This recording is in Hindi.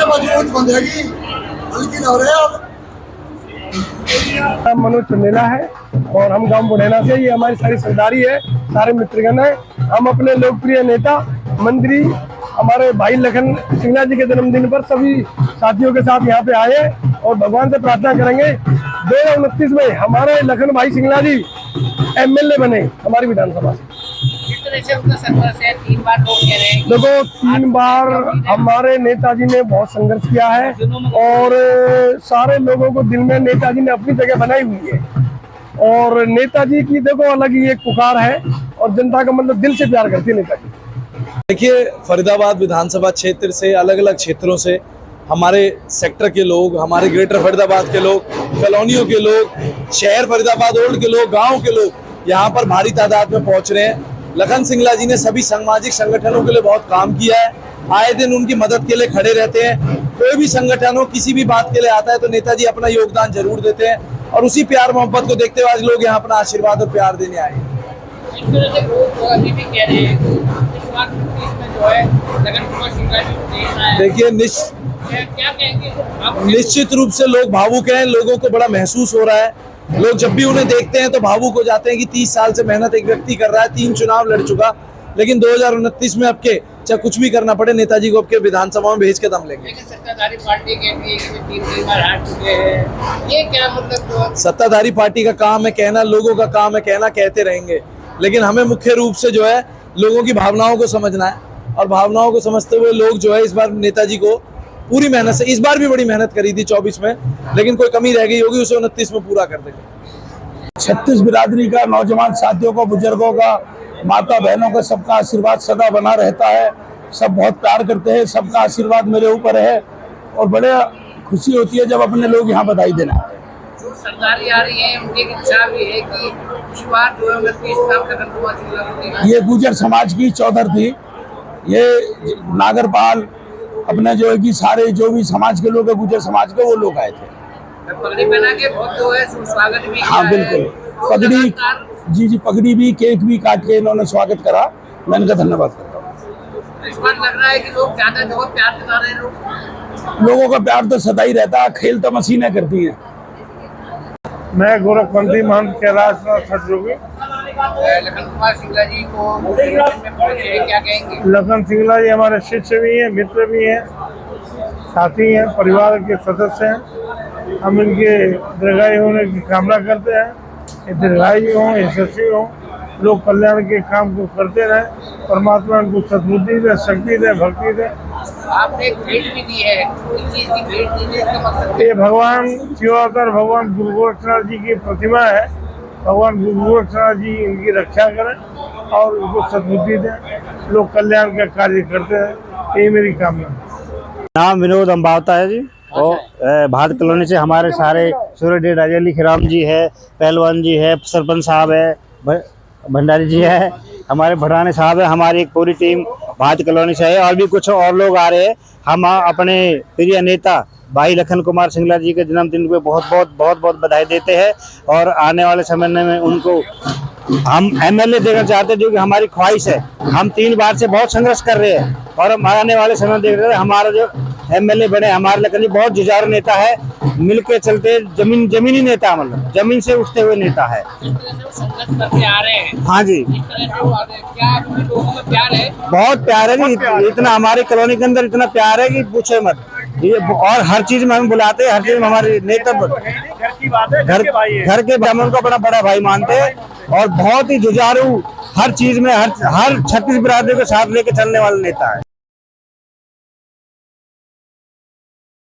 मजबूत बंदेगी हल्की हो रहे हैं। मनोज चंदेला है और हम गांव बुढ़ैना से, ये हमारी सारी सरदारी है, सारे मित्रगण है। हम अपने लोकप्रिय नेता मंत्री हमारे भाई लखन सिंगला जी के जन्मदिन पर सभी साथियों के साथ यहाँ पे आए और भगवान से प्रार्थना करेंगे 2029 में हमारे लखन भाई सिंगला जी एमएलए बने हमारी विधानसभा से। किस तरह से उनका संघर्ष है? 3 बार लोग कह रहे हैं। देखो 3 बार हमारे नेताजी ने बहुत संघर्ष किया है और सारे लोगों को दिल में नेताजी ने अपनी जगह बनाई हुई है और नेताजी की देखो अलग ही एक पुकार है और जनता का मतलब दिल से प्यार करती है नेताजी। देखिए, फरीदाबाद विधानसभा क्षेत्र से अलग अलग क्षेत्रों से हमारे सेक्टर के लोग, हमारे ग्रेटर फरीदाबाद के लोग, कॉलोनियों के लोग, शहर फरीदाबाद ओल्ड के लोग, गांव के लोग यहाँ पर भारी तादाद में पहुंच रहे हैं। लखन सिंगला जी ने सभी सामाजिक संगठनों के लिए बहुत काम किया है, आए दिन उनकी मदद के लिए खड़े रहते हैं। कोई भी संगठन हो, किसी भी बात के लिए आता है तो नेताजी अपना योगदान जरूर देते हैं और उसी प्यार मोहब्बत को देखते हुए आज लोग यहाँ अपना आशीर्वाद और प्यार देने आए हैं। इस तरह से लोग अभी भी कह रहे हैं इस बार 29 में जो है लखन कुमार सिंगला जी को देखना है। देखिए, क्या कहेंगे? निश्चित रूप से लोग भावुक हैं, लोगों को बड़ा महसूस हो रहा है। लोग जब भी उन्हें देखते हैं तो भावुक हो जाते हैं कि 30 साल से मेहनत एक व्यक्ति कर रहा है, 3 चुनाव लड़ चुका, लेकिन 2029 में अब के चाहे कुछ भी करना पड़े नेताजी को अब के विधानसभा में भेज के दम लेंगे। लेकिन सत्ताधारी पार्टी के भी 3 बार हार चुके हैं, ये क्या मतलब? सत्ताधारी पार्टी का काम है कहना, लोगों का काम है कहना, कहते रहेंगे, लेकिन हमें मुख्य रूप से जो है लोगों की भावनाओं को समझना है और भावनाओं को समझते हुए लोग जो है इस बार नेताजी को पूरी मेहनत से, इस बार भी बड़ी मेहनत करी थी 24 में, लेकिन कोई कमी रह गई होगी उसे 29 में पूरा कर देंगे। 36 बिरादरी का, नौजवान साथियों को, बुजुर्गों का, माता बहनों का सबका आशीर्वाद सदा बना रहता है। सब बहुत प्यार करते हैं, सबका आशीर्वाद मेरे ऊपर है और बड़े खुशी होती है जब अपने लोग यहाँ बधाई देना। जो सरदारी आ रही है उनकी इच्छा भी है कि इस बार 2029 में लखन कुमार सिंगला को देना। ये गुजर समाज की चौधर थी, ये नागरपाल अपने जो है कि सारे जो भी समाज के लोग हैं, गुजर समाज के, वो लोग आए थे। पगड़ी पहना के बहुत जो है स्वागत भी। हाँ बिल्कुल, पगड़ी, जी पगड़ी भी, केक भी काट के इन्होंने स्वागत करा, मैं इनका धन्यवाद करता हूँ। इस बार लग रहा है कि लोग ज्यादा जो प्यार जता रहे हैं। लोगों का प्यार तो सदा ही रहता है, खेल तो मशीनें करती हैं। मैं गोरखपंथी महंत कैलाश नाथ जोगी। लखन कुमार सिंगला जी को में पहुंचे, क्या कहेंगे? लखन सिंगला जी हमारे शिष्य भी हैं, मित्र भी हैं, साथी हैं, परिवार के सदस्य हैं। हम इनके दीर्घायु होने की कामना करते हैं, ये दीर्घायु हों, यशस्वी हों, लोक कल्याण के काम को करते रहें, परमात्मा उनको सद्बुद्धि दे, शक्ति दे, भक्ति दे। आपने एक भेंट भी दी है, किस चीज की भेंट दी है, इसका मकसद? ये भगवान शिवाकर भगवान गुरु गोरखनाथ जी की प्रतिमा है, भगवान गुरु गोरखनाथ जी इनकी रक्षा करें और उनको सद्बुद्धि दें, लोग कल्याण का कार्य करते हैं, यही मेरी कामना। नाम विनोद अम्बावता है जी और भारत कॉलोनी से हमारे सारे सूर्य राजा लिखराम जी है, पहलवान जी है, सरपंच साहब है, भंडारी जी है, हमारे भड़ाने साहब है, हमारी एक पूरी टीम भारत कॉलोनी से है और भी कुछ और लोग आ रहे हैं। हम अपने प्रिय नेता भाई लखन कुमार सिंगला जी के जन्मदिन पे बहुत बहुत बधाई देते हैं और आने वाले समय में उनको हम एमएलए देना चाहते हैं, जो कि हमारी ख्वाहिश है। हम 3 बार से बहुत संघर्ष कर रहे हैं और हम आने वाले समय देख रहे हैं हमारा जो एमएलए बने, हमारे लखन जी बहुत जुझारू नेता है, मिलके चलते जमीनी नेता, मतलब जमीन से उठते हुए नेता है। संघर्ष करते आ रहे हैं। हाँ जी, इस तरह से क्या लोगों में प्यार है? बहुत प्यार है जी, इतना हमारी कॉलोनी के अंदर इतना प्यार है कि पूछे मत। ये और हर चीज में हमें बुलाते हैं, हर चीज में हमारे नेता घर के ब्राह्मण को अपना बड़ा भाई मानते हैं और बहुत ही जुझारू हर चीज में हर 36 बिरादरी को साथ लेके चलने वाला नेता है।